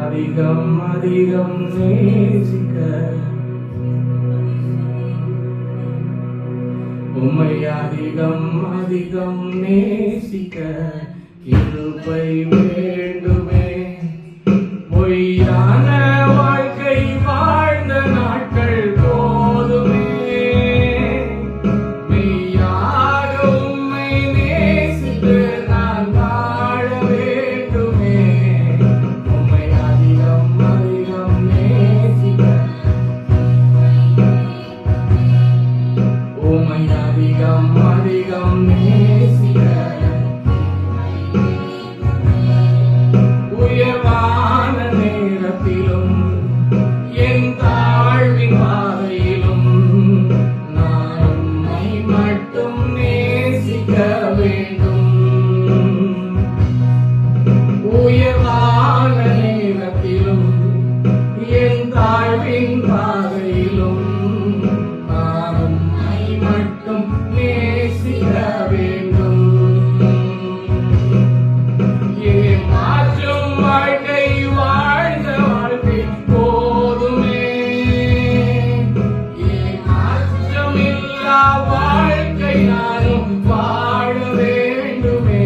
அதிகம் அதிகம் நேசிக்க உம்மை அதிகம் அதிகம் நேசிக்க கிருபை வேண்டுமே. பொய்யான வாழ்க்கை வாழ்ந்த நாட்கள் போதுமே. மெய்யாக உம்மை நேசித்து நான் வாழ வேண்டுமே. உம்மை அதிகம் அதிகம் நேசிக்க உம்மை அதிகம் அதிகம் நேசிக்க உயர்வான நேரத்திலும் என் தாழ்வின் பாதையிலும் நான் உம்மை மட்டும் நேசிக்க வேண்டும். உயர்வான நேரத்திலும் என் தாழ்வின் பாதையிலும் நான் உம்மை மட்டும் நேசிக்க வேண்டும். மாற்றும் வாழ்க்கை வாழ்ந்த வாழ்க்கை போதுமே. மாற்றமில்லா வாழ்க்கை நானும் வாழ வேண்டுமே.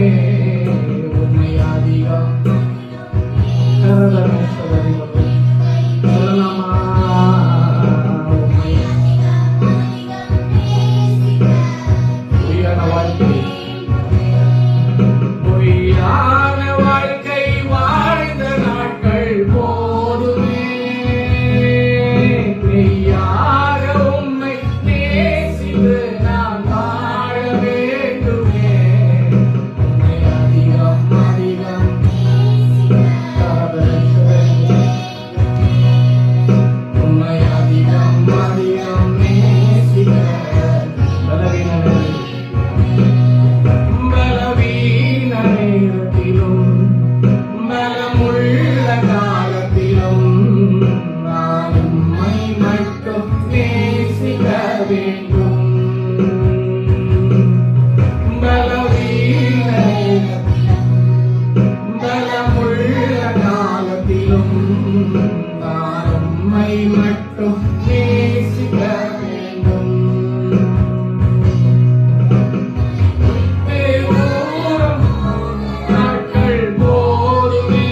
உண்மை அதிகம் மட்டும் நேசிக்க வேண்டும். நாட்கள் போதுமே.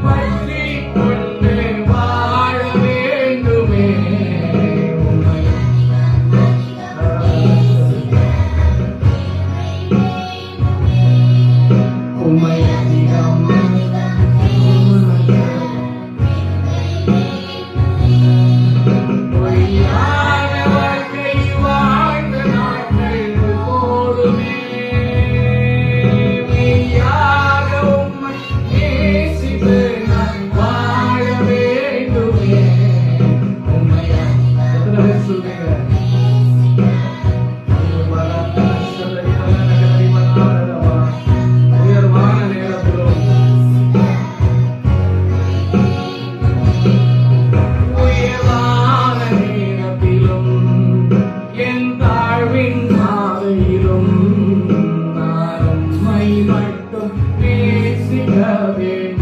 பற்றி கொண்டு வாழ வேண்டுமே. உம்மை அதிகம் மட்டும் நேசிக்க வேண்டும்.